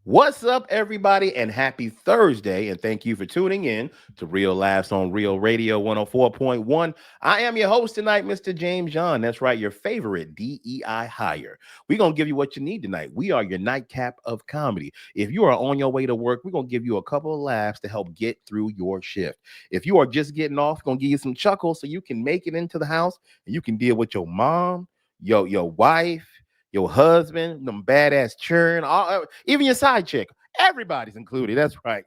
What's up, everybody, and happy Thursday. And thank you for tuning in to Real Laughs on Real Radio 104.1. I am your host tonight, Mr. James John. That's right, your favorite DEI hire. We're going to give you what you need tonight. We are your nightcap of comedy. If you are on your way to work, we're going to give you a couple of laughs to help get through your shift. If you are just getting off, we're going to give you some chuckles so you can make it into the house and you can deal with your mom, your wife, your husband, them badass churn, even your side chick. Everybody's included. That's right.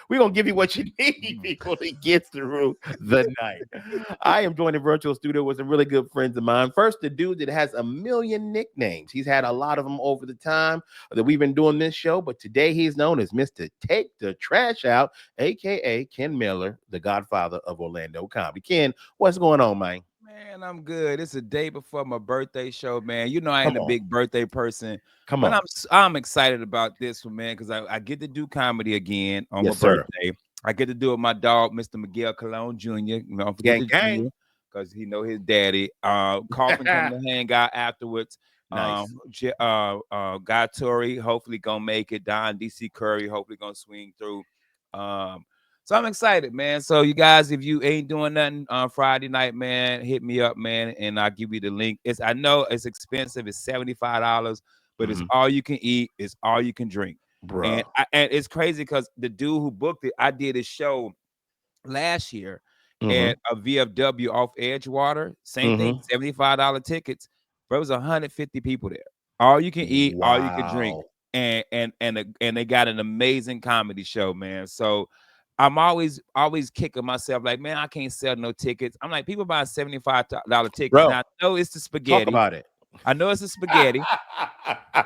We're going to give you what you need, people, to get through the night. I am joined in virtual studio with some really good friends of mine. First, the dude that has a million nicknames. He's had a lot of them over the time that we've been doing this show, but today he's known as Mr. Take the Trash Out, a.k.a. Ken Miller, the godfather of Orlando comedy. Ken, what's going on, man? Man, I'm good. It's a day before my birthday show, man. You know I ain't Come a on. big birthday person, Come but on. I'm excited about this one, man, because I get to do comedy again on my Yes, sir. birthday. I get to do it with my dog, Mr. Miguel Colon Jr. Don't forget Gang, the gang. junior, because he know his daddy. Coffin coming to hang out afterwards. Nice. Guy Torrey hopefully gonna make it. Don DC Curry hopefully gonna swing through. Um, so I'm excited, man. So you guys, if you ain't doing nothing on Friday night, man, hit me up, man, and I'll give you the link. I know it's expensive. It's $75, but it's Mhm. all you can eat. It's all you can drink. And Bruh. and it's crazy because the dude who booked it, I did a show last year Mhm. at a VFW off Edgewater. Same thing, Mhm. $75 tickets. But it was 150 people there. All you can eat, all you can drink, Wow. and they got an amazing comedy show, man. So I'm always kicking myself like, man, I can't sell no tickets. I'm like, people buy $75 tickets. Bro, Now I know it's the talk spaghetti. about it. I know it's the spaghetti,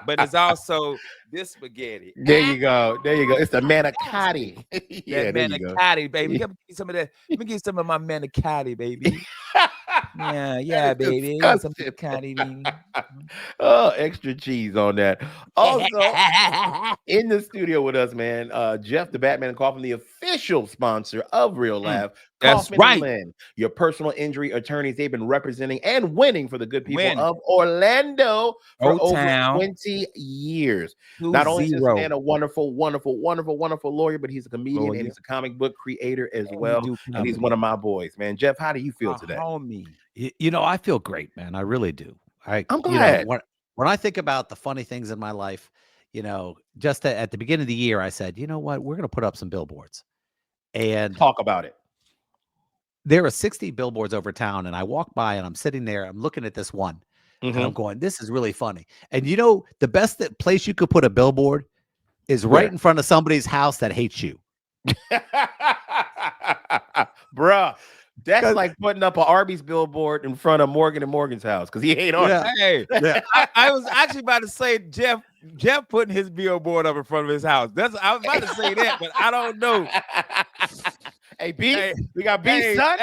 but it's also this spaghetti. There you go. There you go. It's the manicotti. That Yeah, there you go. manicotti, baby. Let me give you some of that. Let me give you some of my manicotti, baby. Yeah, That yeah, is baby. Give me some disgusting. manicotti, baby. Oh, extra cheese on that. Also, in the studio with us, man, Jeff the Batman Coffin, the official sponsor of Real Mm, Laugh, that's Kaufman and right. Lynn, your personal injury attorneys. They've been representing and winning for the good people Win. of Orlando for Old over Town 20 years. Not only is this 2-0. man a wonderful, wonderful, wonderful, wonderful lawyer, but he's a comedian and Lawyer. he's a comic book creator as And he well. do And he's one comedy. of my boys, man. Jeff, how do you feel A today? homie. I feel great, man. I really do. I, I'm you know, glad. when I think about the funny things in my life, just at the beginning of the year, I said, you know what, we're going to put up some billboards, and Talk about it. there are 60 billboards over town, and I walk by and I'm sitting there, I'm looking at this one, and I'm Hmm. going, this is really funny. And the best place you could put a billboard is right Where? in front of somebody's house that hates you. Bruh, that's 'Cause- like putting up an Arby's billboard in front of Morgan and Morgan's house because he ain't Yeah, Arby's. Hey, yeah. I was actually about to say Jeff putting his billboard up in front of his house. I was about to say that, but I don't know. Hey, beef, Hey, we got beef, hey, son.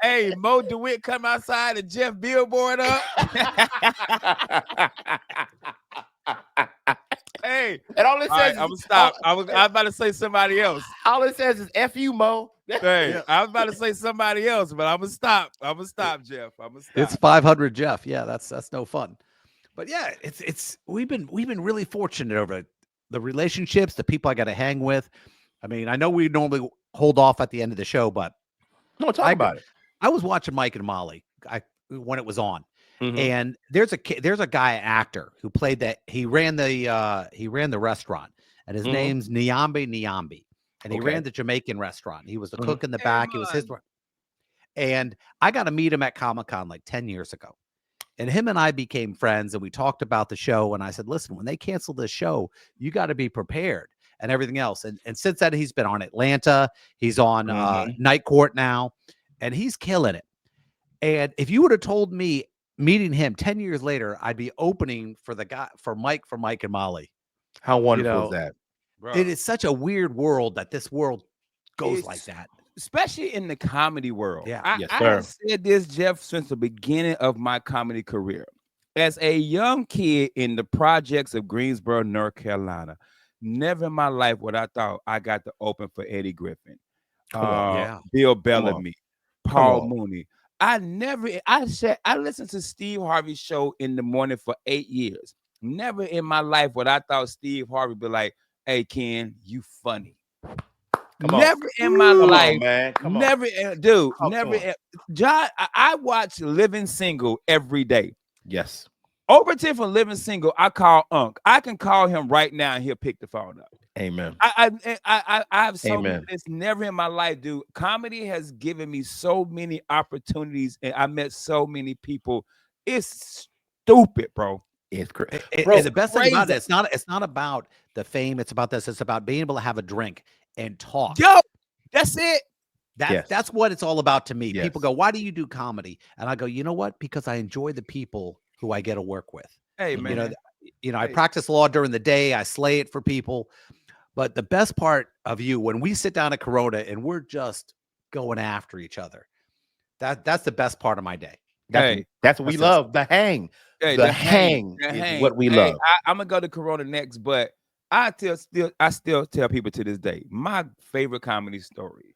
hey, Mo DeWitt come outside and Jeff billboard up. Hey, And all it all right, says I'm is gonna stop. I was about to say somebody else. all it says is "F you, Mo." Hey, Yeah. I was about to say somebody else, but I'm gonna stop. I'm gonna stop, Jeff. I'm gonna It's stop. 500 Jeff. Yeah, that's no fun. But yeah, it's we've been really fortunate over the relationships, the people I got to hang with. I mean, I know we normally hold off at the end of the show, but No, talk I about it. I was watching Mike and Molly when it was on, Mhm. and there's a guy actor who played that. He ran the restaurant, and his Mhm. name's Nyambe, and he Okay. ran the Jamaican restaurant. He was the Mhm. cook in the Hey back. It was his, man, and I got to meet him at Comic-Con like 10 years ago. And him and I became friends, and we talked about the show. And I said, listen, when they cancel this show, you got to be prepared and everything else. And since then, he's been on Atlanta. He's on Mhm. Night Court now, and he's killing it. And if you would have told me meeting him 10 years later, I'd be opening for the guy for Mike and Molly. How You wonderful is know, that? it bro. is such a weird world that this world goes like It's that. especially in the comedy world. Yeah. I, Yes, I have sir. said this, Jeff, since the beginning of my comedy career. As a young kid in the projects of Greensboro, North Carolina, never in my life would I thought I got to open for Eddie Griffin, Come on. Yeah. Bill Come on. Bellamy, Come Paul on. Mooney. I listened to Steve Harvey's show in the morning for 8 years. Never in my life would I thought Steve Harvey be like, Hey, Ken, you funny. Come on. Never in my Come life, on, man. Come on. never, dude, Talk to never. him. John, I watch Living Single every day. Yes. Overton from Living Single, I call Unc. I can call him right now and he'll pick the phone up. Amen. I have so Amen. it's never in my life, dude. Comedy has given me so many opportunities, and I met so many people. It's stupid, bro. It's crazy. And Bro, the best thing about Crazy. it, it's not about the fame. It's about this. It's about being able to have a drink and talk. Yo, that's it. Yes. That's what it's all about to me. Yes. People go, "Why do you do comedy?" And I go, "You know what? Because I enjoy the people who I get to work with. Hey, Mhm. man. I Hey. practice law during the day. I slay it for people. But the best part of you, when we sit down at Corona and we're just going after each other, that's the best part of my day. Hey, That's what we That's us. love. The hang. hey, The hang the is hang. what we Hey, love. I'm gonna go to Corona next, but I still tell people to this day my favorite comedy story.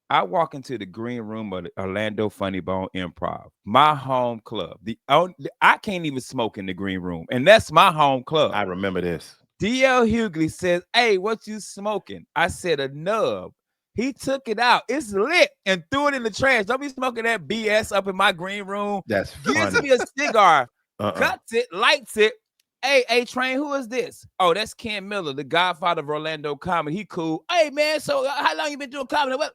I walk into the green room of the Orlando Funny Bone Improv, my home club. I can't even smoke in the green room, and that's my home club. I remember this. DL Hughley says, "Hey, what you smoking?" I said, "A nub." He took it out. It's lit and threw it in the trash. Don't be smoking that BS up in my green room. That's Gives funny. me a cigar, Uh-uh. cuts it, lights it. Hey, A-Train, who is this? Oh, that's Ken Miller, the godfather of Orlando comedy. He cool. Hey, man, so how long you been doing comedy? What?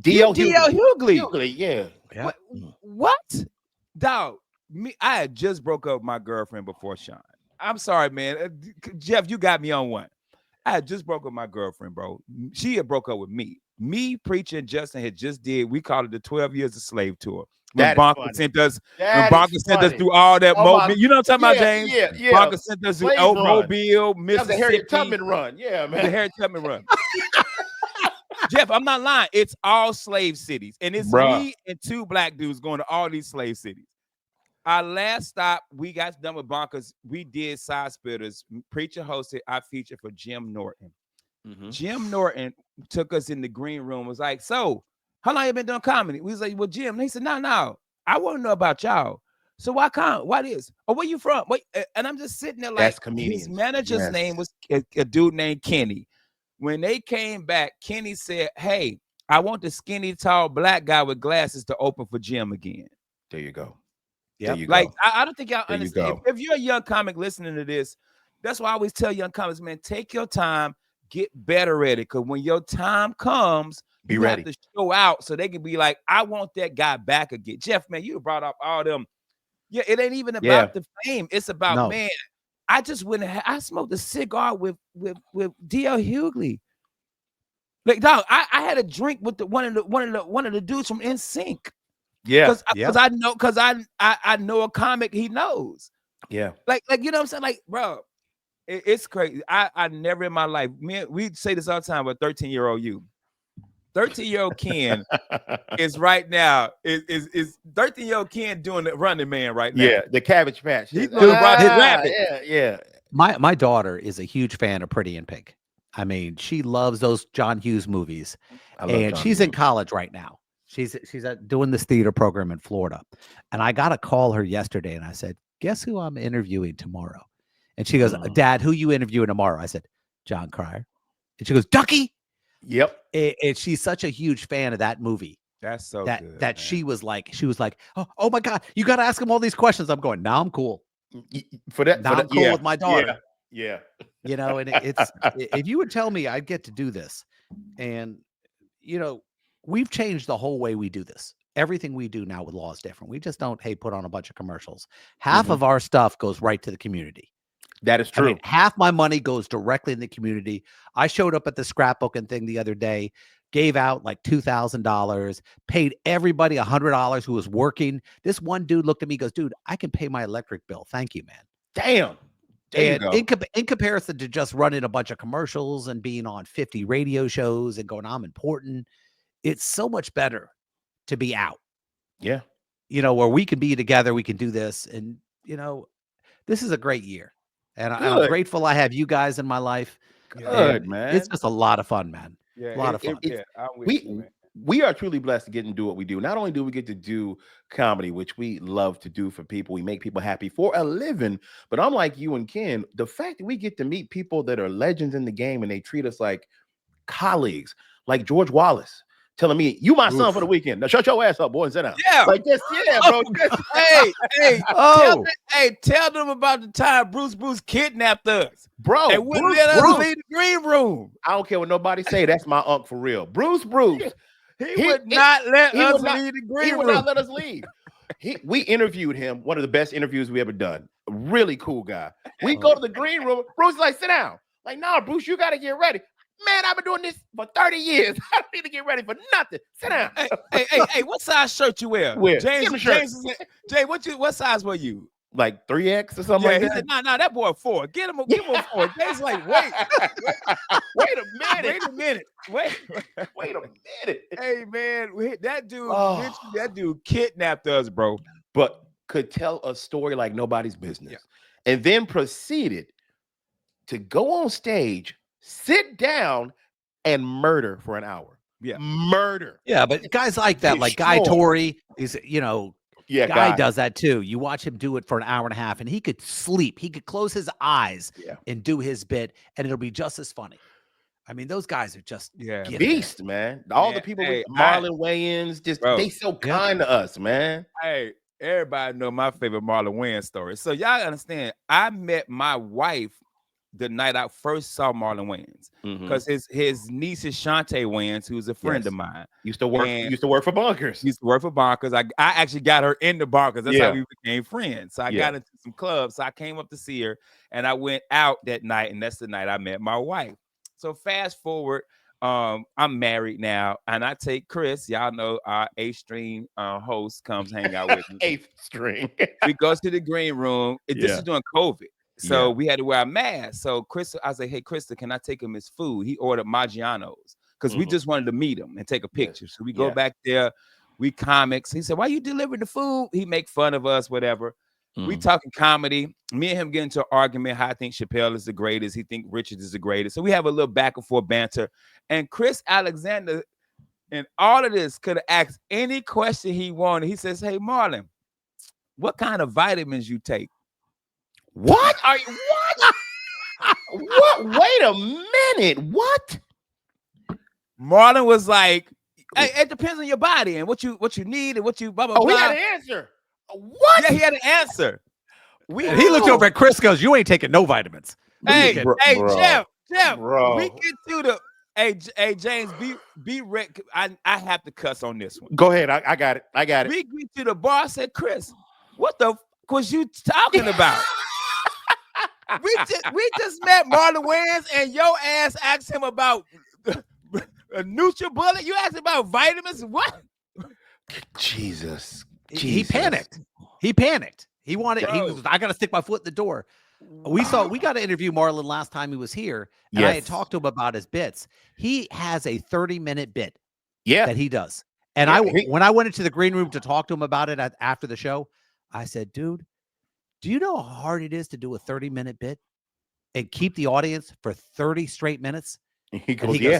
D.L. DL Hughley. Hughley, yeah. Yeah. What? Dog, I had just broke up with my girlfriend before Sean. I'm sorry, man. Jeff, you got me on one. I had just broke up with my girlfriend, bro. She had broke up with me. Me, Preacher, and Justin had just did, we called it the 12 Years a Slave tour. When That is Bonka funny. sent us, That Bonka is sent us funny. through all that Oh, my- Mobile. You know what I'm talking about, Yeah, James? yeah. Bonka sent us through Slave run. Mobile, That was the Mississippi. Harriet Tubman run. Yeah, The man. Harriet Tubman run. Jeff, I'm not lying. It's all slave cities. And it's Bruh. me and two black dudes going to all these slave cities. Our last stop, we got done with Bonkers. We did Side Spitters. Preacher hosted. I featured for Jim Norton. Mhm. Jim Norton took us in the green room. Was like, "So, how long you been doing comedy?" We was like, "Well, Jim." And he said, "No, I want to know about y'all. So why can't? Why this? Oh, where you from? Wait." And I'm just sitting there like, That's comedians. his manager's Yes. name was a dude named Kenny. When they came back, Kenny said, "Hey, I want the skinny, tall black guy with glasses to open for Jim again." There you go. Yep. There you go. Like, I don't think y'all There you understand. go. If you're a young comic listening to this, that's why I always tell young comics, man, take your time, get better at it. Because when your time comes, Be you ready. have to show out so they can be like, "I want that guy back again." Jeff, man, you brought up all them. Yeah, it ain't even Yeah. about the fame. It's about, No. man, I just went and I smoked a cigar with DL Hughley. Like, dog, I had a drink with one of the dudes from NSYNC. Yeah. Because I know a comic he knows. Yeah. Like you know what I'm saying? Like, bro, it's crazy. I never in my life, we say this all the time, but 13-year-old you. 13-year-old Ken is right now, is 13-year-old Ken doing the Running Man right now. Yeah. The Cabbage Patch. He's doing Roger Rabbit. Yeah. Yeah. My daughter is a huge fan of Pretty in Pink. I mean, she loves those John Hughes movies, I love and John she's in Hughes. college right now. She's doing this theater program in Florida, and I got a call her yesterday, and I said, "Guess who I'm interviewing tomorrow?" And she goes, "Dad, who you interviewing tomorrow?" I said, "John Cryer," and she goes, "Ducky." Yep. And she's such a huge fan of that movie That's so that good. that man. she was like, oh my God, you got to ask him all these questions. I'm going, now I'm cool. For that. Now I'm cool yeah. with my daughter. Yeah. You know, and it's if you would tell me I'd get to do this, and we've changed the whole way we do this. Everything we do now with law is different. We just don't, hey, put on a bunch of commercials. Half Mhm. of our stuff goes right to the community. That is I true. mean, half my money goes directly in the community. I showed up at the scrapbooking thing the other day, gave out like $2,000, paid everybody $100 who was working. This one dude looked at me, goes, "Dude, I can pay my electric bill. Thank you, man." Damn. There you And go. in comparison to just running a bunch of commercials and being on 50 radio shows and going, "I'm important," it's so much better to be out, Yeah. where we can be together, we can do this. And, this is a great year. And I'm Good. grateful I have you guys in my life. Good, And man. it's just a lot of fun, man. Yeah, A lot of fun. yeah, I'm with We you, man. we are truly blessed to get and do what we do. Not only do we get to do comedy, which we love to do for people, we make people happy for a living. But unlike you and Ken, the fact that we get to meet people that are legends in the game and they treat us like colleagues, like George Wallace telling me, "You my son for the weekend. Now shut your ass up, boy, and sit down." Yeah. Like this, yeah, bro. Tell them about the time Bruce kidnapped us. Bro, And wouldn't let us leave the green room. I don't care what nobody say. That's my uncle for real. Bruce. He would not let us leave the green He room. would not let us leave. We interviewed him, one of the best interviews we ever done. Really cool guy. We go to the green room. Bruce is like, sit down. Like, nah, Bruce, you got to get ready. Man, I've been doing this for 30 years. I don't need to get ready for nothing. Sit down. Hey, what size shirt you wear? Where? James, Jay, what size were you? Like 3X or something like He that. said, nah, that boy 4. Give him a 4. Jay's like, wait a minute. Wait a minute. Hey, man, that dude kidnapped us, bro. But could tell a story like nobody's business. And then proceeded to go on stage, sit down, and murder for an hour. Yeah. Murder. Yeah, but guys like that, like Guy Torrey is, Guy does that too. You watch him do it for an hour and a half, and he could sleep. He could close his eyes and do his bit, and it'll be just as funny. I mean, those guys are just beast, man. All the people with Marlon Wayans, they so kind to us, man. Hey, everybody know my favorite Marlon Wayans story. So y'all understand, I met my wife the night I first saw Marlon Wayans, because his niece is Shantae Wayans, who's a friend of mine. Used to work for Bonkers. Used to work for Bonkers. I actually got her into Bonkers. That's how we became friends. So I got into some clubs. So I came up to see her, and I went out that night, and that's the night I met my wife. So fast forward, I'm married now, and I take Chris. Y'all know our 8th string host comes hang out with me. 8th string. We go to the green room. This is during COVID. So we had to wear a mask. So Chris, I was like, hey, Krista, can I take him his food? He ordered Maggiano's because we just wanted to meet him and take a picture. So we go back there. We comics. He said, why you delivering the food? He make fun of us, whatever. We talking comedy. Me and him get into an argument how I think Chappelle is the greatest. He think Richard is the greatest. So we have a little back and forth banter. And Chris Alexander, in all of this, could have asked any question he wanted. He says, hey, Marlon, what kind of vitamins you take? What are you? What? Wait a minute. What? Marlon was like, hey, it depends on your body and what you need and what you blah blah blah. He had an answer. What? Yeah, he had an answer. And he looked over at Chris, goes, "You ain't taking no vitamins." Hey, Jeff, bro. We get to the hey James, be Rick. I have to cuss on this one. Go ahead. I got it. We get to the bar. I said, Chris, what the was you talking about? we just met Marlon Wayans, and your ass asked him about a NutriBullet. You asked about vitamins. What? Jesus. He panicked. He wanted. He was. I got to stick my foot in the door. We got to interview Marlon last time he was here, and I had talked to him about his bits. He has a 30-minute bit. That he does. And when I went into the green room to talk to him about it after the show, I said, dude, do you know how hard it is to do a 30-minute bit and keep the audience for 30 straight minutes? He goes, yeah.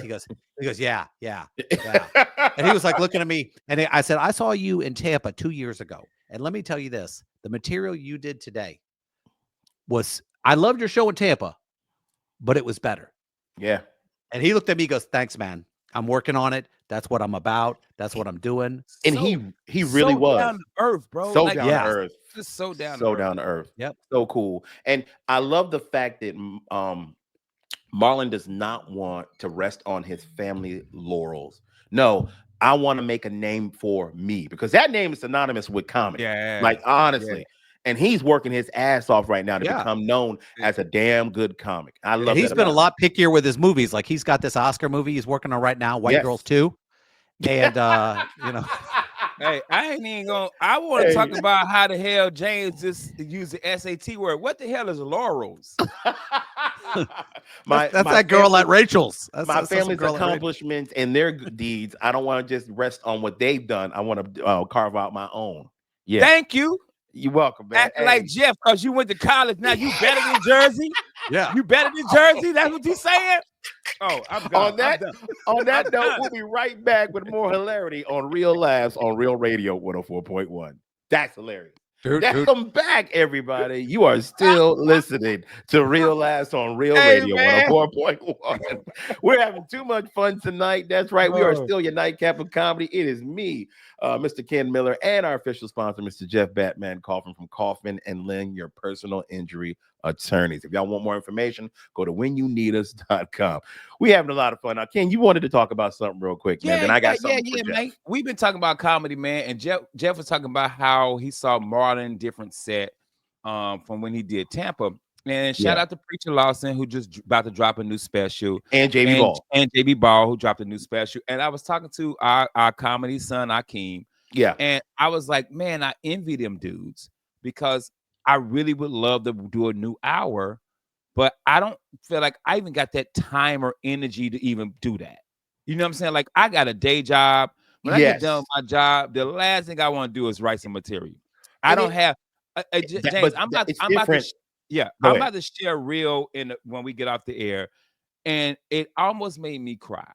And he was like looking at me, and I said, I saw you in Tampa 2 years ago. And let me tell you this, the material you did today I loved your show in Tampa, but it was better. Yeah. And he looked at me, goes, thanks, man. I'm working on it. That's what I'm about. That's what I'm doing. And he really was down to earth, bro. So down to earth. Just so down to earth. Yep. So cool. And I love the fact that Marlon does not want to rest on his family laurels. No, I want to make a name for me, because that name is synonymous with comedy. Yeah. Like, honestly. Yeah. And he's working his ass off right now to become known as a damn good comic. I love it. He's been a lot pickier with his movies. Like, he's got this Oscar movie he's working on right now, White Girls 2. And Hey, I ain't even gonna. I want to talk about how the hell James just used the SAT word. What the hell is laurels? That's that girl at Rachel's. My family's accomplishments and their deeds. I don't want to just rest on what they've done. I want to carve out my own. Yeah. Thank you. You're welcome, man. Acting like Jeff because you went to college. Now you better than Jersey. Yeah. You better than Jersey. That's what he's saying. Oh, I'm On gone. I'm that done. on I'm that note, done. we'll be right back with more hilarity on Real Laughs on Real Radio 104.1. That's hilarious. Welcome back, everybody. You are still listening to Real Laughs on Real Hey, Radio man. 104.1. We're having too much fun tonight. That's right. We are Oh. still your nightcap of comedy. It is me, Mr. Ken Miller, and our official sponsor, Mr. Jeff Batman Kaufman from Kaufman and Lynn, your personal injury attorneys. If y'all want more information, go to whenyouneedus.com. We having a lot of fun. Now, Ken, you wanted to talk about something real quick, man. Yeah, Then I yeah, got yeah, something for yeah, Jeff. man. We've been talking about comedy, man, and Jeff was talking about how he saw Marlon different set from when he did Tampa. And shout Yeah. out to Preacher Lawson, who just about to drop a new special, And JB Ball. and JB Ball, who dropped a new special. And I was talking to our comedy son, Akeem, Yeah. and I was like, man, I envy them dudes because I really would love to do a new hour, but I don't feel like I even got that time or energy to even do that. You know what I'm saying? Like, I got a day job. When I get done with my job, the last thing I want to do is write some material. I don't have James. It's I'm about different. to Go I'm ahead. about to share real when we get off the air, and it almost made me cry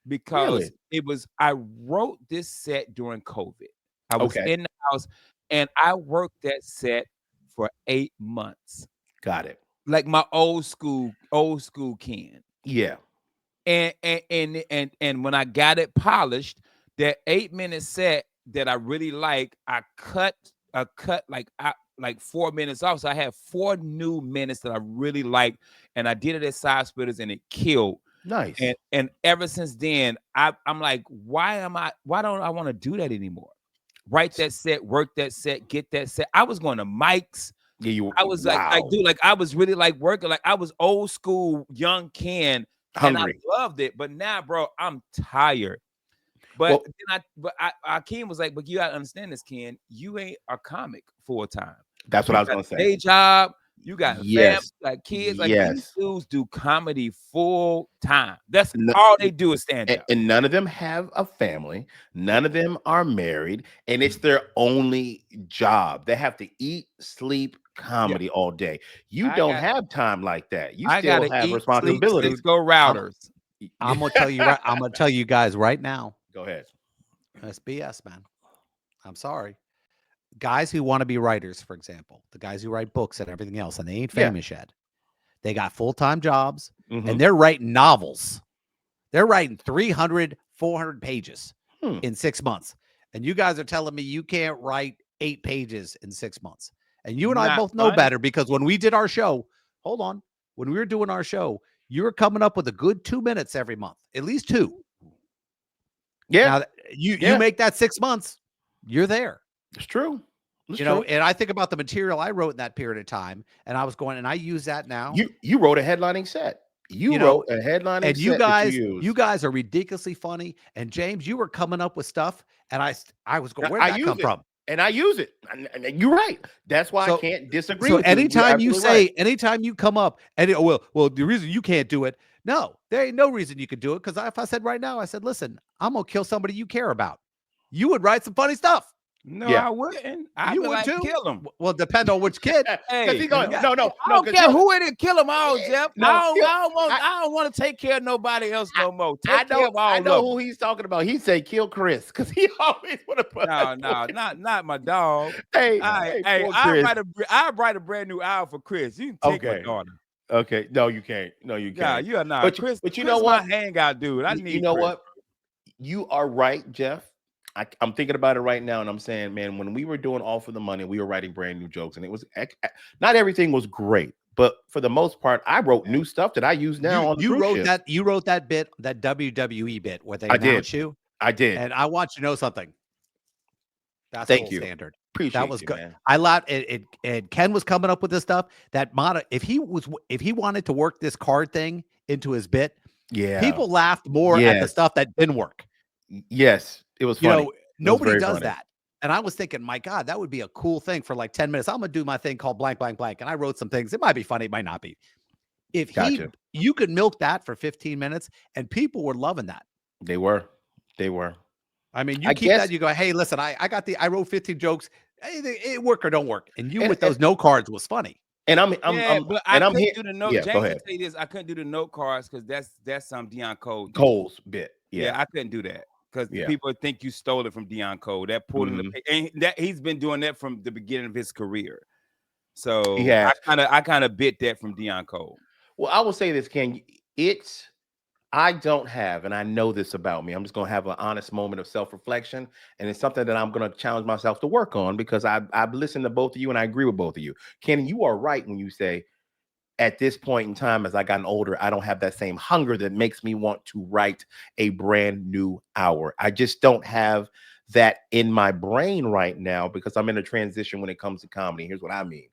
because Really? I wrote this set during COVID. I was Okay. in the house and I worked that set for 8 months. Got it. Like my old school Ken. Yeah. And when I got it polished, that 8-minute set that I really like, I cut like 4 minutes off. So I had 4 new minutes that I really liked, and I did it at Side Splitters, and it killed. Nice. And ever since then, I'm like, why don't I want to do that anymore? Write that set, work that set, get that set. I was going to mics. Yeah, I was like, dude, like I was really like working, like I was old school young Ken, hungry. and I loved it. But now, bro, I'm tired. But Ken was like, but you gotta understand this, Ken. You ain't a comic full time. That's what I was gonna say. Day job. You got family, like kids. Like Yes. these dudes do comedy full time. That's all they do is stand up. And none of them have a family. None of them are married, and it's their only job. They have to eat, sleep, comedy all day. You don't have time like that. You still have responsibilities. Sleep, go routers. I'm gonna tell you right. I'm gonna tell you guys right now. Go ahead. That's BS, man. I'm sorry. Guys who want to be writers, for example, the guys who write books and everything else, and they ain't famous yet. They got full-time jobs, and they're writing novels. They're writing 300, 400 pages in 6 months. And you guys are telling me you can't write 8 pages in 6 months. And you and I both know better, because when we did our show, when we were doing our show, you were coming up with a good 2 minutes every month, at least 2. Yeah. Now, you make that 6 months, you're there. It's true. You know, and I think about the material I wrote in that period of time, and I was going, and I use that now. You wrote a headlining set. You wrote a headlining set. And you guys are ridiculously funny. And James, you were coming up with stuff, and I was going, where'd that come from? And I use it. And you're right. That's why I can't disagree. So anytime you say, anytime you come up, and well, the reason you can't do it, no, there ain't no reason you could do it. Because if I said right now, I said, listen, I'm gonna kill somebody you care about, you would write some funny stuff. No, I wouldn't. You would like, too. Kill him. Well, depend on which kid. Hey, no, I don't care who it is. Kill them all, Jeff. I don't want to take care of nobody else no more. I know who he's talking about. He said kill Chris because he always want to put. No, not my dog. Hey, I write a brand new album for Chris. You can take my daughter. Okay, no, you can't. No, you can't. Yeah, you're not. But you know what? My hangout dude. I need. You know Chris. what? You are right, Jeff. I'm thinking about it right now, and I'm saying, man, when we were doing All for the Money, we were writing brand new jokes, and it was not everything was great, but for the most part, I wrote new stuff that I use now. You wrote that bit, that WWE bit where they announced you. I did, and I want you to know something. That's Thank you. Standard. Appreciate that was you, good. Man. I laughed. And Ken was coming up with this stuff. That if he wanted to work this card thing into his bit, people laughed more at the stuff that didn't work. Yes, it was funny. Nobody does that. And I was thinking, my God, that would be a cool thing for like 10 minutes. I'm going to do my thing called blank, blank, blank. And I wrote some things. It might be funny. It might not be. If you could milk that for 15 minutes and people were loving that. They were. I mean, you keep that, you go, hey, listen, I wrote 15 jokes. Hey, it work or don't work. And you with those no cards was funny. And Yeah, but I I'm here. couldn't do the note. Yeah, go James would ahead. tell you this. I couldn't do the note cards because that's some Dion Cole did. Cole's bit. Yeah, Yeah. I couldn't do that because Yeah. people think you stole it from Dion Cole. That pulled in the Mhm. and that he's been doing that from the beginning of his career. He So has. I kind of bit that from Dion Cole. Well, I will say this, Ken. It's I don't have, and I know this about me. I'm just going to have an honest moment of self-reflection, and it's something that I'm going to challenge myself to work on because I've listened to both of you and I agree with both of you. Ken, you are right when you say at this point in time, as I gotten older, I don't have that same hunger that makes me want to write a brand new hour. I just don't have that in my brain right now because I'm in a transition when it comes to comedy. Here's what I mean.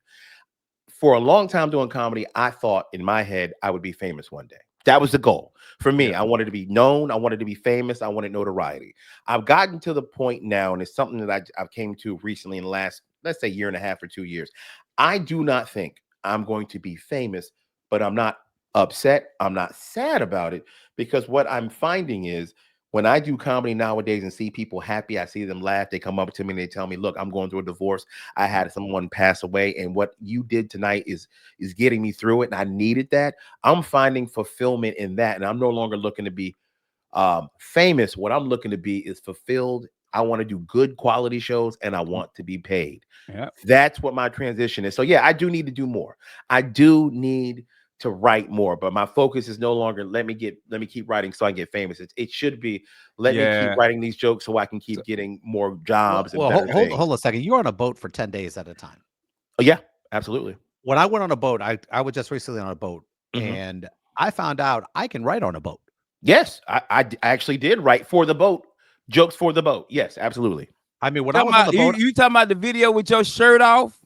For a long time doing comedy, I thought in my head I would be famous one day. That was the goal for me. Yeah. I wanted to be known. I wanted to be famous. I wanted notoriety. I've gotten to the point now, and it's something that I've came to recently in the last, let's say, year and a half or 2 years. I do not think I'm going to be famous, but I'm not upset. I'm not sad about it because what I'm finding is when I do comedy nowadays and see people happy, I see them laugh. They come up to me and they tell me, "Look, I'm going through a divorce. I had someone pass away, and what you did tonight is getting me through it, and I needed that." I'm finding fulfillment in that, and I'm no longer looking to be famous. What I'm looking to be is fulfilled. I want to do good quality shows, and I want to be paid. Yeah. That's what my transition is. So yeah, I do need to do more. I do need to write more, but my focus is no longer let me keep writing so I can get famous. It should be let me keep Yeah. writing these jokes so I can So, keep getting more Well, jobs and well better things. hold a second. You're on a boat for 10 days at a time. Oh, yeah, absolutely. When I went on a boat, I was just recently on a boat, Mhm. and I found out I can write on a boat. Yes, I actually did write for the boat, jokes for the boat. Yes, absolutely. I mean, when I talking was on the about you, boat, you talking about the video with your shirt off?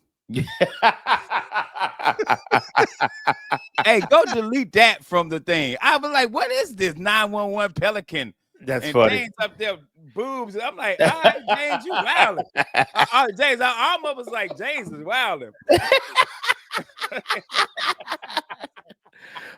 Hey, go delete that from the thing. I was like, what is this 911 Pelican? That's And funny. James up there, boobs. I'm like, all right, James, you wilding. James, I almost was like, James is wilding.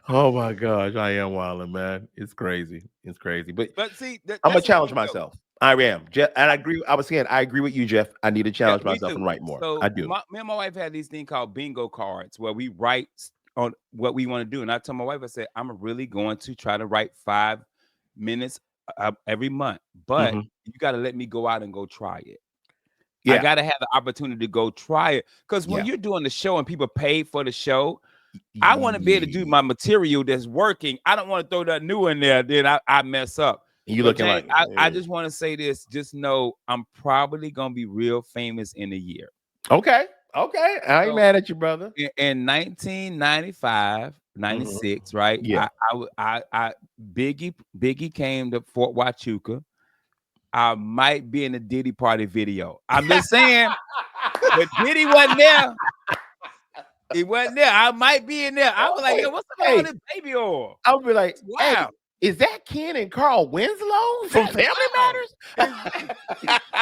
Oh my gosh, I am wilding, man. It's crazy. It's crazy. But But see, I'm gonna that's the challenge thing, though. myself. I am, Jeff, and I agree. I was saying I agree with you, Jeff. I need to Yeah, challenge me myself too. and write more. I So do. me and my wife had these thing called bingo cards where we write on what we want to do. And I told my wife, I said, I'm really going to try to write 5 minutes every month, but Mhm. you got to let me go out and go try it. I Yeah, got to have the opportunity to go try it. Because when yeah. you're doing the show and people pay for the show, I want to be able to do Ye- my material that's working. I don't want to throw that new in there, then I mess up. You But looking James, like I just want to say this. Just know I'm probably gonna be real famous in a year. okay, okay. I ain't So mad at you, brother. in 1995, Mhm. 96, right? Yeah. Biggie came to Fort Huachuca. I might be in a Diddy party video. I'm just saying, but Diddy wasn't there. He wasn't there. I might be in there. I was like, Hey, yo, what's up with all hey, this baby oil? I'll be like, It's hey, wild. is that Ken and Carl Winslow from That's Family wild. Matters?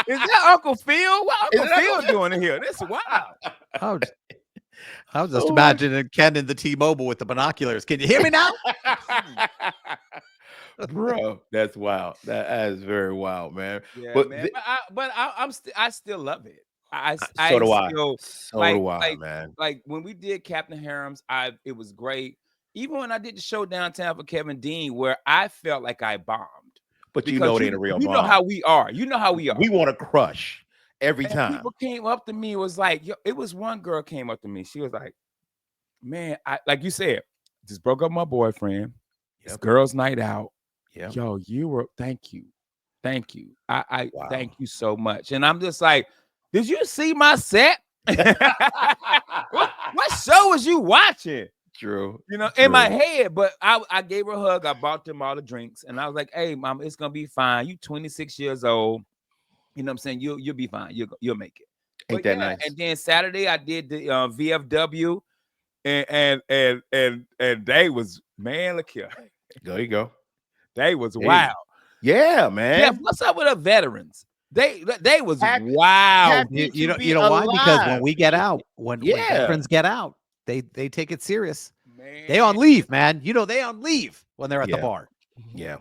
Is that Uncle Phil? What Is Uncle that Phil Uncle doing in here? This is wild. I was, I was just Oh my imagining Ken in the T-Mobile with the binoculars. Can you hear me now? Bro, that's wild. That is very wild, man. Yeah, But man. I still love it. so I do I. still So do I, man. like when we did Captain Harem's, it was great. Even when I did the show downtown for Kevin Dean, where I felt like I bombed But you know because it ain't a real you know bomb. how we are. You know how we are. We want to crush every And time. people came up to me, was like, yo, it was one girl came up to me. She was like, man, I like you said, just broke up with my boyfriend. It's Yep. girls' night out. Yep. Yo, you were thank you. Thank you. I Wow. thank you so much. And I'm just like, did you see my set? what show was you watching? True. You know, True. in my head, but I gave her a hug. I bought them all the drinks, and I was like, hey, mom, it's gonna be fine. You 26 years old. You know what I'm saying? You'll be fine. You'll make it. Ain't But that yeah, nice? and then Saturday I did the VFW, and they was, man, look here. There you go. They was Hey. wild. Yeah, Jeff, man. what's up with the veterans? They was Happy- wild. happy You to know, be you know why? Because when alive. we get out, when Yeah. veterans get out, they take it serious. Man. They on leave, man. You know, they on leave when they're at the Yeah. bar. Yeah.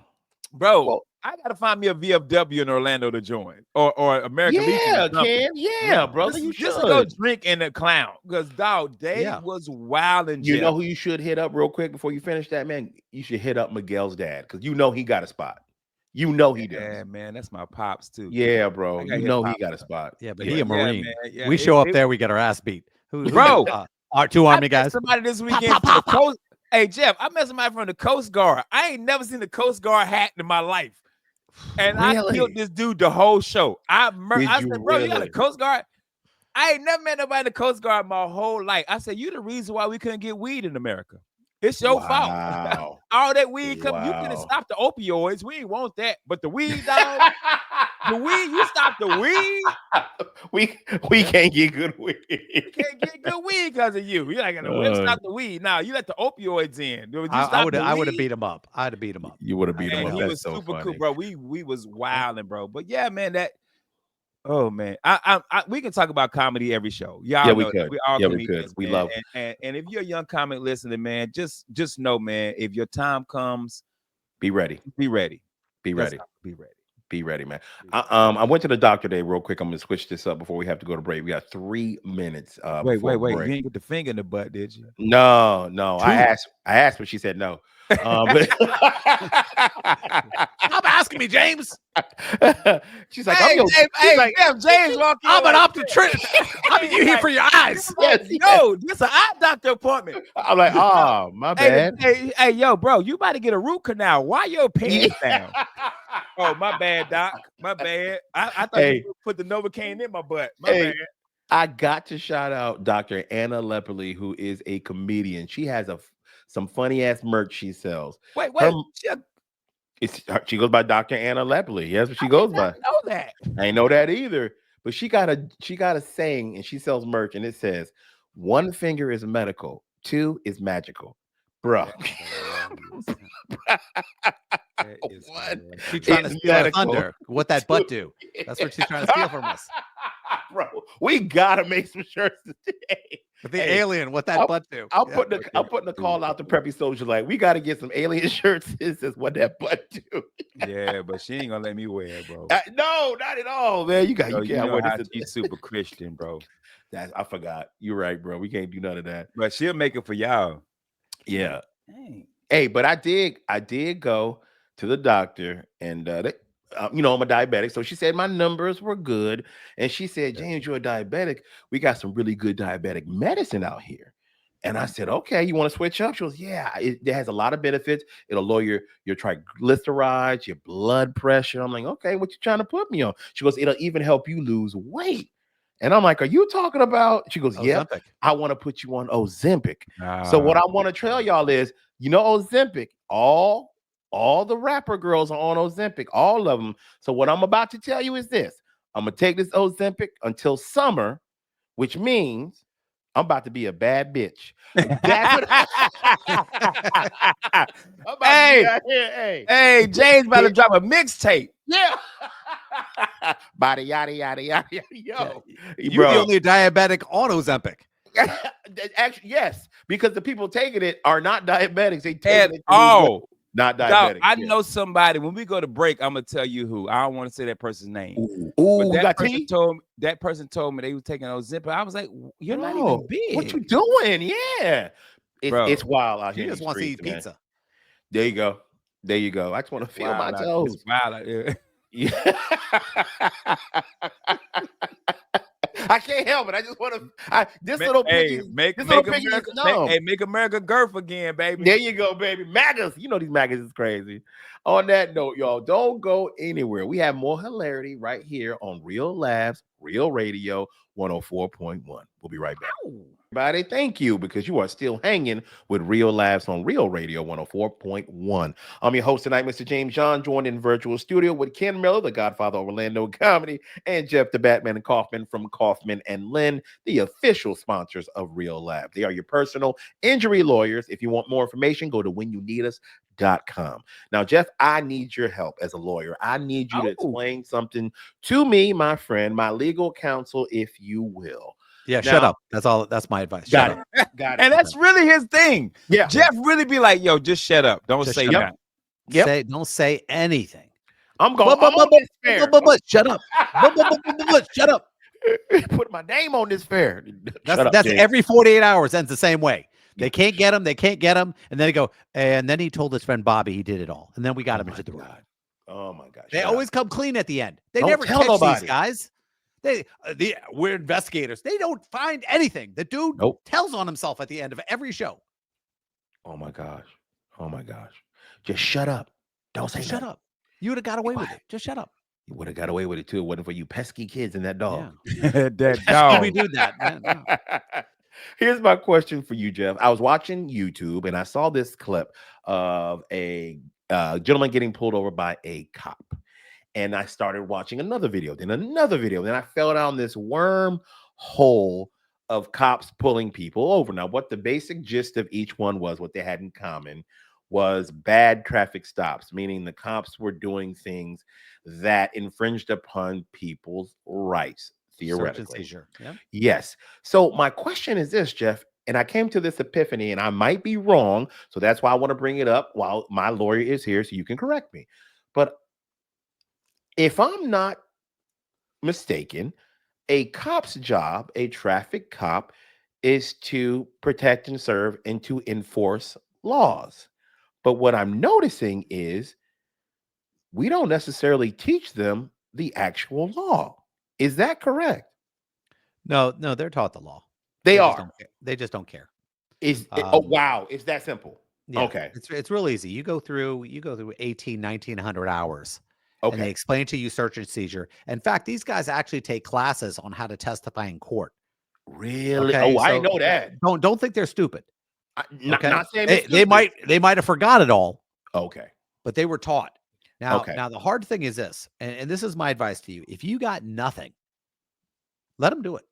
bro. Well, I gotta find me a VFW in Orlando to join, or American Legion or yeah, something. Ken. Yeah, brother, you Just to go should. drink in the clown, because dog, they Yeah. was wild and You know Jeff. who you should hit up real quick before you finish that, man? You should hit up Miguel's dad because you know he got a spot. You know he does. Yeah, man, that's my pops too. Yeah, I bro. gotta You hit know he pops got a up. spot. Yeah, but he Yeah. a Yeah, Marine. man. Yeah, We show up there, we get our ass beat. Who Bro. our two I Army met guys. somebody this Pop, weekend pop, from the pop, pop. Coast. Hey Jeff, I met somebody from the Coast Guard. I ain't never seen the Coast Guard hat in my life, and I killed Really? this dude the whole show. I Did said, you bro, you got a really? Coast Guard? I ain't never met nobody in the Coast Guard my whole life. I said, you the reason why we couldn't get weed in America. It's your fault. Wow. All that weed coming, you could have Wow. stopped the opioids. We ain't want that, but the weed, dog. The weed, you stop the weed. we can't get good weed. You can't get good weed because of you. You're like, we'll stop the weed. Now you let the opioids in. Would you stop the I would have weed? beat him up. I'd have beat him up. You would have beat him Man, up. he That's was so super funny. cool, bro. We was wilding, bro. But yeah, man, oh man, we can talk about comedy every show. Y'all Yeah, we know could. we all Yeah, we comedians, could. We man. love. And if you're a young comic listening, man, just know, man, if your time comes, Be ready. be ready. Be That's ready. all. Be ready. Be ready, man. I went to the doctor today real quick. I'm gonna switch this up before we have to go to break. We got 3 minutes. Wait. Before You break. didn't get the finger in the butt, did you? No. Two. I asked, but she said no. But Stop asking me, James. she's like, Hey, I'm your. She's like, James walking. I'm an optometrist. I mean, you here for your eyes. yes, Yo, this is an eye doctor appointment. I'm like, oh, my bad. Hey, yo, bro, you about to get a root canal. Why your pants down? Oh, my bad, doc. My bad. I thought you put the Novocaine in my butt. My bad. I got to shout out Dr. Anna Lepperly, who is a comedian. She has some funny ass merch she sells. Wait. She goes by Dr. Anna Lepperly. That's what she goes by. I did not know that. I ain't know that either. But she got a saying, and she sells merch, and it says, 1 finger is medical, 2 is magical. Bro. What? She's trying to It's steal our medical. thunder. What that butt do? That's what she's trying to steal from us. Bro, we gotta make some shirts today. But the alien, what that butt do? I'm putting a call out to Preppy Soldier. Like, we got to get some alien shirts. This is what that butt do. Yeah, but she ain't gonna let me wear it, bro. No, not at all, man. You can't know wear how this. she's super Christian, bro. I forgot. You're right, bro. We can't do none of that. But she'll make it for y'all. Yeah. Dang. Hey, but I did go to the doctor, and I'm a diabetic. So she said my numbers were good. And she said, James, you're a diabetic. We got some really good diabetic medicine out here. And I said, okay, you want to switch up? She goes, yeah, it has a lot of benefits. It'll lower your triglycerides, your blood pressure. I'm like, okay, what you trying to put me on? She goes, it'll even help you lose weight. And I'm like, are you talking about? She goes, yeah, I want to put you on Ozempic. So what I want to tell y'all is, Ozempic, all the rapper girls are on Ozempic, all of them. So what I'm about to tell you is this. I'm going to take this Ozempic until summer, which means I'm about to be a bad bitch. That's what hey, James about to drop a mixtape. Yeah. Body yada yada yada. Yo, you're the only diabetic on Ozempic. Actually, yes, because the people taking it are not diabetics. They take it not diabetic. Dog, I know somebody. When we go to break, I'm gonna tell you who. I don't want to say that person's name. Ooh, that person told me they were taking Ozempic. I was like, "You're not even big. What you doing?" Yeah, it's wild out here. You just want to eat pizza. There you go. I just want to feel my toes. It's wild out here. Yeah. I can't help it. I just want to. This little piggy. Make America girth again, baby. There you go, baby. MAGAs. These MAGAs is crazy. On that note, y'all, don't go anywhere. We have more hilarity right here on Real Laughs, Real Radio 104.1. We'll be right back. Everybody, thank you, because you are still hanging with Real Laughs on Real Radio 104.1. I'm your host tonight, Mr. James John, joined in virtual studio with Ken Miller, the Godfather of Orlando comedy, and Jeff the Batman and Kaufman from Kaufman and Lynn, the official sponsors of Real Laughs. They are your personal injury lawyers. If you want more information, go to whenyouneedus.com. Now, Jeff, I need your help as a lawyer. I need you to explain something to me, my friend, my legal counsel, if you will. Yeah, shut up. That's all. That's my advice. Got it. And that's really his thing. Yeah. Jeff really be like, yo, just shut up. Don't say that. Yep. Don't say anything. I'm going But, but, on but, but, this fair. shut up. Shut up. Put my name on this fair. That's Shut up, that's James. every 48 hours ends the same way. They can't get him. They can't get him. And then they go, and then he told his friend Bobby he did it all. And then we got him into the room. Oh my God. They always come clean at the end. They Don't never tell catch nobody. these guys. We're investigators. They don't find anything. The dude Nope. tells on himself at the end of every show. Oh my gosh. Oh my gosh. Just shut up. Don't say Shut nothing. up. You would have got away with it. Just shut up. You would have got away with it too. It wasn't for you pesky kids and that dog. that How we dog. do that, man. No. Here's my question for you, Jeff. I was watching YouTube and I saw this clip of a gentleman getting pulled over by a cop. And I started watching another video, then another video. Then I fell down this wormhole of cops pulling people over. Now, what the basic gist of each one was, what they had in common, was bad traffic stops, meaning the cops were doing things that infringed upon people's rights, theoretically. Search and seizure. Yeah. Yes. So my question is this, Jeff, and I came to this epiphany, and I might be wrong, so that's why I want to bring it up while my lawyer is here so you can correct me. But if I'm not mistaken, a cop's job, a traffic cop, is to protect and serve and to enforce laws. But what I'm noticing is we don't necessarily teach them the actual law. Is that correct? No, they're taught the law. They just are. don't care. They just don't care. Oh wow, it's that simple. Yeah, Okay. It's real easy. You go through 18, 1900 hours. And they Okay. explain to you search and seizure. In fact, these guys actually take classes on how to testify in court. Really? Okay, Oh, I so know that. Don't think they're stupid. Okay, Not saying they might have forgot it all, Okay. but they were taught. Now, Okay. now the hard thing is this, and this is my advice to you: if you got nothing, let them do it.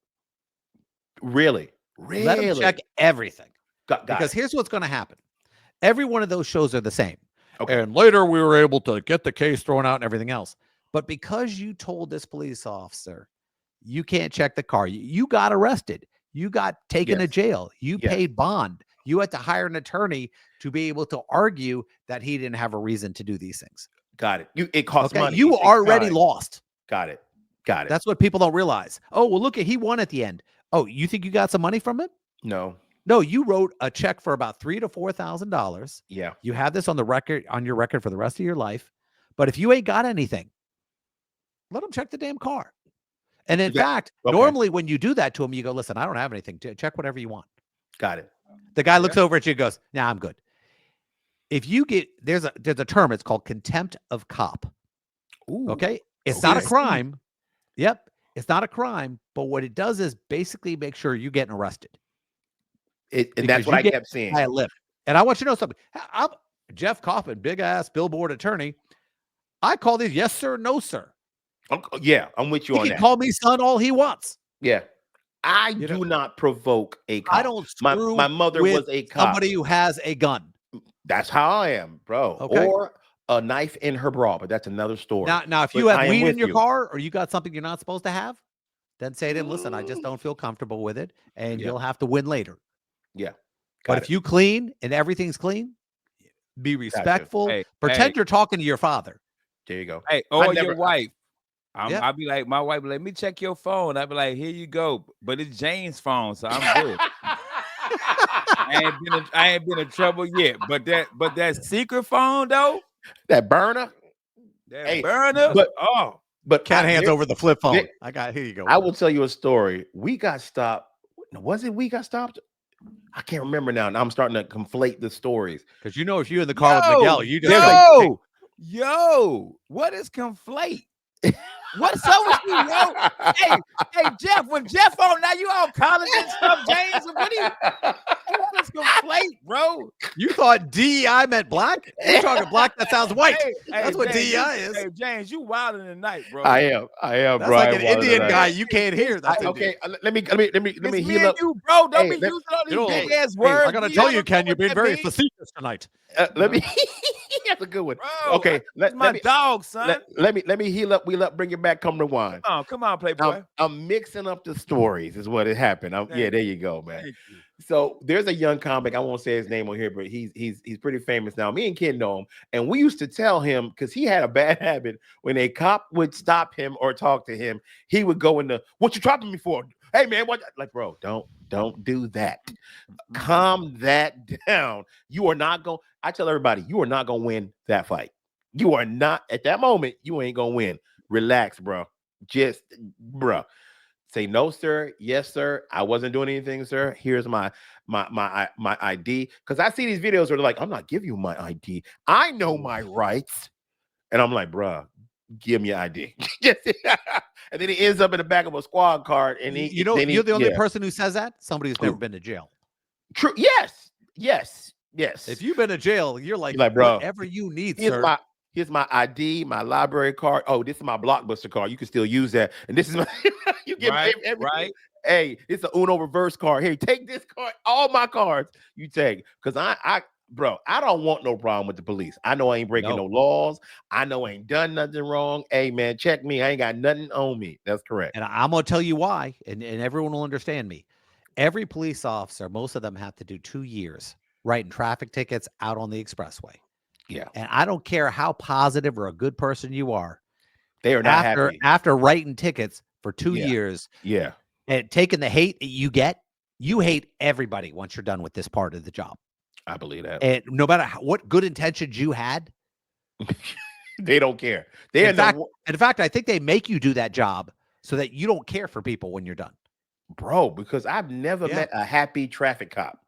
Really? Let them check everything, Got because it. here's what's going to happen: every one of those shows are the same. Okay. And later we were able to get the case thrown out and everything else. But because you told this police officer you can't check the car, you got arrested, you got taken to Yes. jail, you Yes. paid bond, you had to hire an attorney to be able to argue that he didn't have a reason to do these things. Got it. It costs Okay, money. you It takes already time. lost. Got it. Got it. That's what people don't realize. Oh, well, look, he won at the end. Oh, you think you got some money from it? No. No, you wrote a check for about $3,000 to $4,000. Yeah. You have this on your record for the rest of your life. But if you ain't got anything, let them check the damn car. And in fact, normally when you do that to them, you go, listen, I don't have anything. Check whatever you want. Got it. The guy looks over at you and goes, nah, I'm good. If you get, there's a term, it's called contempt of cop. Ooh. Okay. It's not a crime. Yep. It's not a crime. But what it does is basically make sure you're getting arrested. And that's what I kept seeing. And I want you to know something. I'm Jeff Coffin, big ass billboard attorney. I call these yes, sir, no, sir. I'm with you He on can that. call me son all he wants. Yeah. I do not provoke a cop. I don't screw my mother with was a cop. somebody who has a gun. That's how I am, bro. Okay. Or a knife in her bra, but that's another story. Now, if you have weed in your car or you got something you're not supposed to have, then say to him, listen, I just don't feel comfortable with it, and you'll have to win later. Yeah. But if you clean and everything's clean, be respectful. Hey, Pretend you're talking to your father. There you go. Hey, or your wife. I'll be like, my wife be like, let me check your phone. I'll be like, here you go. But it's Jane's phone, so I'm good. I ain't been in trouble yet. But that secret phone though, that burner, but Cat hands over the flip phone. Here you go. I will tell you a story. We got stopped. Was it we got stopped? I can't remember now. Now I'm starting to conflate the stories. Because if you're in the car with Miguel, you just what is conflate? What's up with you, yo? Hey, Jeff, when Jeff on now, you all college and stuff, James. What is conflate, bro? You thought DEI meant black? You're talking black that sounds white. That's what James, DEI is. Hey, James, you wilding tonight, bro. I am, That's bro. like an Indian guy you can't hear. That's okay. Let me it's heal up. You, bro. Don't be using all these big ass words. I'm gonna tell you, Ken, you've been very facetious tonight. Let me That's a good one. Bro, Okay, that's my dog, son. let me heal up. Bring it back. Come rewind. Come on, Playboy. I'm mixing up the stories. Is what it happened. Yeah, there you go, man. So there's a young comic. I won't say his name on here, but he's pretty famous now. Me and Ken know him, and we used to tell him because he had a bad habit. When a cop would stop him or talk to him, he would go into, "What you dropping me for? Hey man, what?" Like, bro, don't do that. Calm that down. You are not going. I tell everybody, you are not going to win that fight. You are not at that moment. You ain't going to win. Relax, bro. Just, bro. Say no, sir. Yes, sir. I wasn't doing anything, sir. Here's my ID. Because I see these videos where they're like, I'm not giving you my ID. I know my rights. And I'm like, bro, give me your ID. And then he ends up in the back of a squad card. And you're the only person who says that. Somebody who's never been to jail. True. Yes. If you've been to jail, you're like bro, whatever you need, here's sir. Here's my ID, my library card. Oh, this is my Blockbuster card. You can still use that. And this is my you get everything. Right. Hey, it's an Uno reverse card. Here, take this card. All my cards you take. Because bro, I don't want no problem with the police. I know I ain't breaking no laws. I know I ain't done nothing wrong. Hey, man, check me. I ain't got nothing on me. That's correct. And I'm going to tell you why, and everyone will understand me. Every police officer, most of them have to do 2 years writing traffic tickets out on the expressway. Yeah. And I don't care how positive or a good person you are. They are not happy. After writing tickets for 2 years. Yeah. And taking the hate you get, you hate everybody once you're done with this part of the job. I believe that. And no matter what good intentions you had, they don't care. In fact, I think they make you do that job so that you don't care for people when you're done. Bro, because I've never met a happy traffic cop.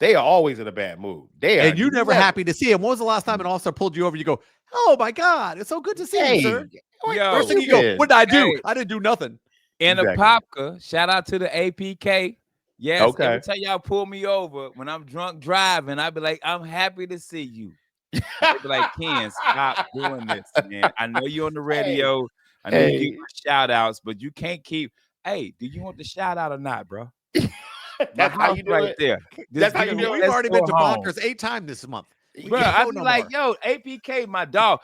They are always in a bad mood. And you're never happy to see him. When was the last time an officer pulled you over? You go, "Oh my God, it's so good to see you, sir." First thing you go, "What did I do? I didn't do nothing." And a Popka, shout out to the APK. Yes, every time y'all pull me over when I'm drunk driving, I be like, "I'm happy to see you." They be like, "Ken, stop doing this, man. I know you're on the radio. I know you give shout outs, but you can't keep. Hey, do you want the shout out or not, bro?" That's how you do it. There. That's how you do it. We've already been to Blockers 8 times this month. Bro, I be like, yo, APK, my dog.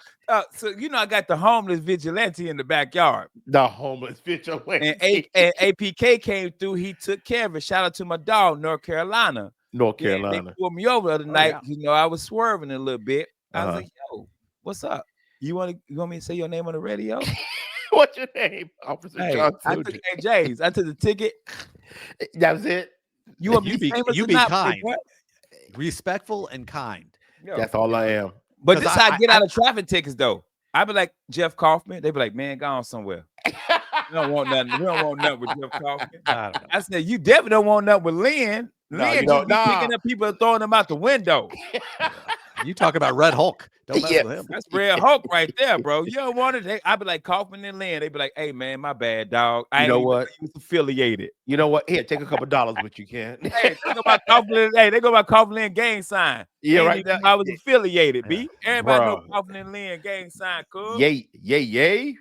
So I got the homeless vigilante in the backyard. The homeless vigilante. And APK came through. He took care of it. Shout out to my dog, North Carolina. They pulled me over the other night. Yeah. I was swerving a little bit. I was like, yo, what's up? You want me to say your name on the radio? What's your name, Officer Johnson? I took James. I took the ticket. That was it. You want me to be famous? You be kind, respectful, and kind. Yo, that's all I am. But this how I get out of traffic tickets, though. I be like Jeff Kaufman. They be like, man, gone somewhere. We don't want nothing. We don't want nothing with Jeff Kaufman. I said, you definitely don't want nothing with Lynn. Lynn just be picking up people and throwing them out the window. You talk about Red Hulk. Don't mess with him. That's Red Hulk right there, bro. You don't want it. I be like Kaufman and Lynn. They be like, hey, man, my bad, dog. You know what? You was affiliated. You know what? Here, take a couple dollars, but you can. Hey, they go by Kaufman. Hey, they go by Kaufman and gang sign. Yeah, right. I was affiliated, B. Everybody know Kaufman and Lynn gang sign, cool. Yay.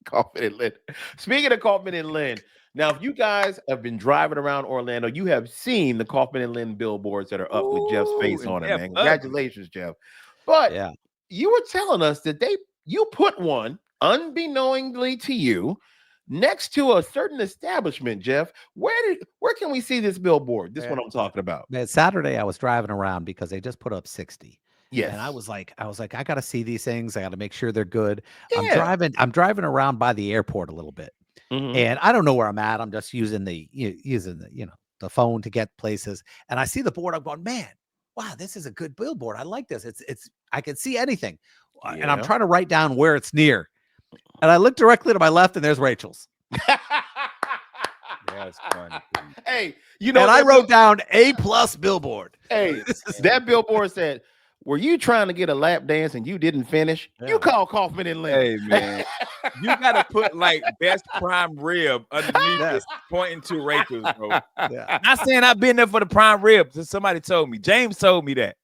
Kaufman and Lynn. Speaking of Kaufman and Lynn, now, if you guys have been driving around Orlando, you have seen the Kaufman and Lynn billboards that are up with Jeff's face on it, man. Congratulations, Jeff. But you were telling us that you put one, unbeknowingly to you, next to a certain establishment, Jeff. Where can we see this billboard? This is what I'm talking about. Man, Saturday I was driving around because they just put up 60. Yes. And I was like, I got to see these things. I got to make sure they're good. Yeah. I'm driving around by the airport a little bit. Mm-hmm. And I don't know where I'm at. I'm just using the phone to get places. And I see the board. I'm going, man, wow, this is a good billboard. I like this. It's I can see anything. Yeah. And I'm trying to write down where it's near. And I look directly to my left, and there's Rachel's. That's funny. Hey, and I wrote down A+ billboard. Hey, that billboard said, were you trying to get a lap dance and you didn't finish? Yeah. You call Kaufman and Lynn. Hey, man. You got to put like best prime rib underneath this, pointing to Rachel's, bro. Yeah. Not saying I've been there for the prime rib. Somebody told me. James told me that.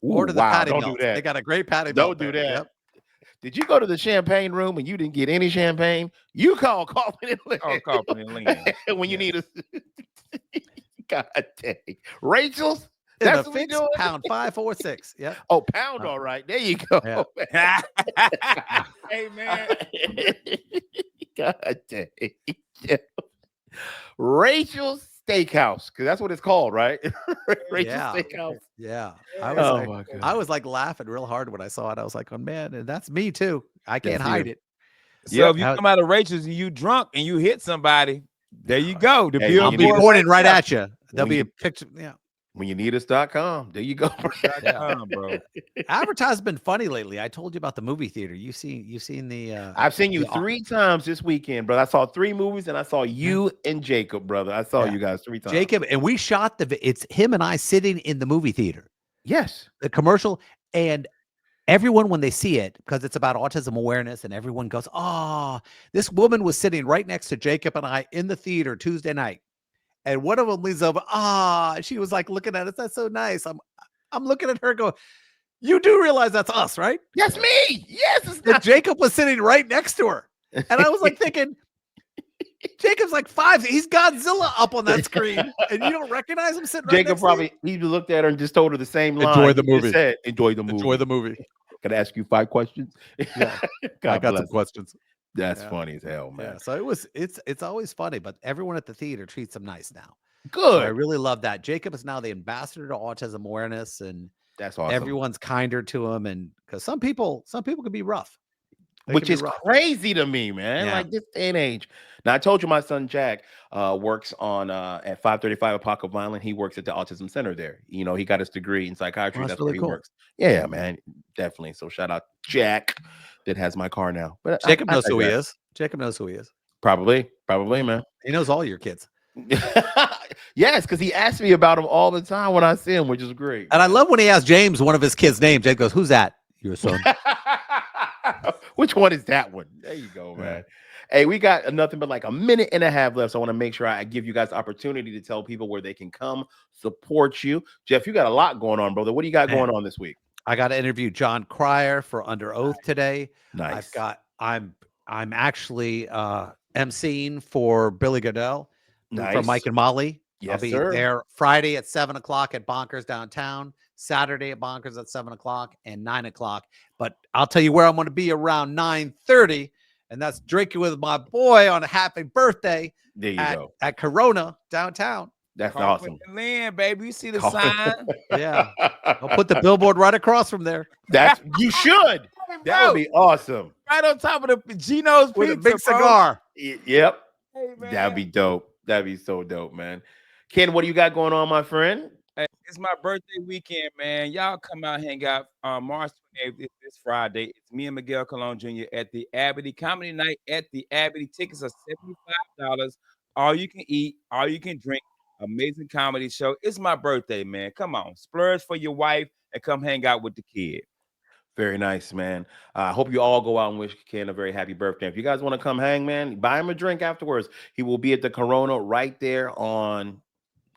Order the patty don't melt. do that. They got a great patty melt. Don't do that. Yep. Did you go to the champagne room and you didn't get any champagne? You call Kaufman and Lynn. Oh, Kaufman and Lynn. When you need a... God dang. Rachel's? In the That's what we fixed doing? pound 546. Yep. Oh, pound, Uh, all right. There you go. yeah. Hey man, God dang. Rachel's Steakhouse, because that's what it's called, right? Rachel's Yeah. Steakhouse. Yeah. Oh my God. I was like laughing real hard when I saw it. I was like, oh man, and that's me too. I can't That's hide you. it. so if Yep. you How- come out of Rachel's and you drunk and you hit somebody, there you go. The Hey, when I'll you be need billboard a- pointing right there. at you. There'll When be a you picture. Yeah. when you need us.com. There you go. Yeah. Bro. Advertisement's been funny lately. I told you about the movie theater. You seen the I've seen you the 3 times this weekend, brother. I saw 3 movies and I saw you and Jacob, brother. I saw Yeah. you guys 3 times. Jacob, and we shot it's him and I sitting in the movie theater. Yes. The commercial, and everyone when they see it, because it's about autism awareness, and everyone goes, "Oh, this woman was sitting right next to Jacob and I in the theater Tuesday night." And one of them leans over, she was like looking at us. That's so nice. I'm looking at her going, you do realize that's us, right? That's me. Yes, it's And not. Jacob was sitting right next to her. And I was like thinking, Jacob's like 5. He's Godzilla up on that screen. And you don't recognize him sitting right Jacob next probably he looked at her and just told her the same line. Enjoy the you just movie. said, enjoy the movie. Enjoy the movie. Can I ask you 5 questions? Yeah. God I got bless some him. questions. That's Yeah. funny as hell, man. Yeah. So it's always funny, but everyone at the theater treats him nice now. So Good. I really love that. Jacob is now the ambassador to autism awareness, and That's awesome. everyone's kinder to him. And because some people can be rough. They Which can be is rough. crazy to me, man. Yeah. Like this day and age. Now I told you my son Jack works on at 535 Apocalypse Island. He works at the Autism Center there. You know, he got his degree in psychiatry. Well, That's really where he cool. works. Yeah, man, definitely. So shout out Jack that has my car now. But Jacob knows who he digress. is. Jacob knows who he is. Probably, man. He knows all your kids. Yes, because he asks me about him all the time when I see him, which is great. And I love when he asks James one of his kids' names. James goes, "Who's that? Your son." Which one is that one? There you go, man. Hey, we got nothing but like a minute and a half left. So I want to make sure I give you guys the opportunity to tell people where they can come support you. Jeff, you got a lot going on, brother. What do you got going on this week? I got to interview John Cryer for Under Oath today. Nice. I'm actually emceeing for Billy Goodell from Mike and Molly. Yes, I'll be sir. there Friday at 7:00 at Bonkers downtown, Saturday at Bonkers at 7:00 and 9:00. But I'll tell you where I'm going to be around 9:30, and that's drinking with my boy on a happy birthday There you go. at Corona downtown. That's Coffin awesome. and Lynn, baby. You see the Coffin. sign? Yeah, I'll put the billboard right across from there That's you should. That would be awesome. right on top of the Gino's with a pizza, big cigar. Yep. Hey, man. That'd be dope. That'd be so dope, man. Ken, what do you got going on, my friend? Hey, it's my birthday weekend, man. Y'all come out, hang out on March 28th, this Friday. It's me and Miguel Colon Jr. at the Abbey Comedy Night at the Abbey. Tickets are $75. All you can eat, all you can drink. Amazing comedy show. It's my birthday, man. Come on, splurge for your wife and come hang out with the kid. Very nice, man. I hope you all go out and wish Ken a very happy birthday. If you guys want to come hang, man, buy him a drink afterwards. He will be at the Corona right there on,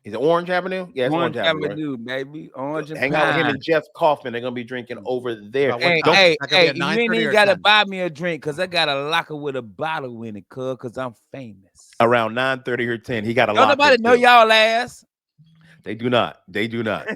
is it Orange Avenue? Yeah, it's Orange Avenue, right? baby. Orange and Hang out with him pine. and Jeff Kaufman. They're gonna be drinking over there. About what Hey, time? hey, Is that gonna be hey, at you ain't 9:30 even or gotta 10? buy me a drink because I got a locker with a bottle in it, because I'm famous. Around 9:30 or 10. He got a Don't lot. nobody know y'all ass. They do not. They do not.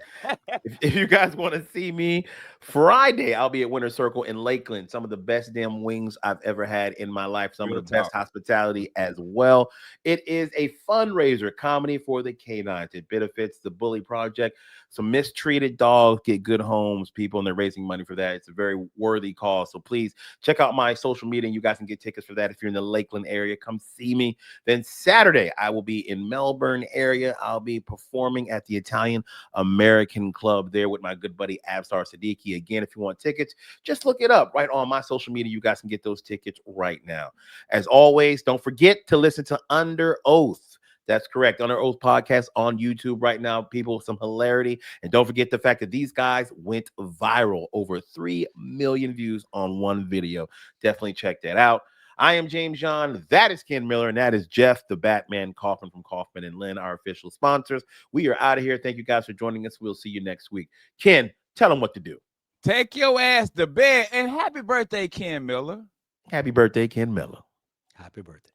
If you guys want to see me Friday, I'll be at Winter Circle in Lakeland. Some of the best damn wings I've ever had in my life. Some Real of the best hospitality as well. It is a fundraiser comedy for the canines. It benefits the Bully Project. Some mistreated dogs get good homes, people, and they're raising money for that. It's a very worthy cause. So please check out my social media, and you guys can get tickets for that. If you're in the Lakeland area, come see me. Then Saturday, I will be in Melbourne area. I'll be performing at the Italian American Club there with my good buddy Absar Siddiqui. Again, if you want tickets, just look it up right on my social media. You guys can get those tickets right now. As always, don't forget to listen to Under Oath. That's correct. Under Oath podcast on YouTube right now, people, some hilarity. And don't forget the fact that these guys went viral, over 3 million views on one video. Definitely check that out. I am James John. That is Ken Miller, and that is Jeff, the Batman Kaufman from Kaufman and Lynn, our official sponsors. We are out of here. Thank you guys for joining us. We'll see you next week. Ken, tell them what to do. Take your ass to bed, and happy birthday, Ken Miller. Happy birthday, Ken Miller. Happy birthday.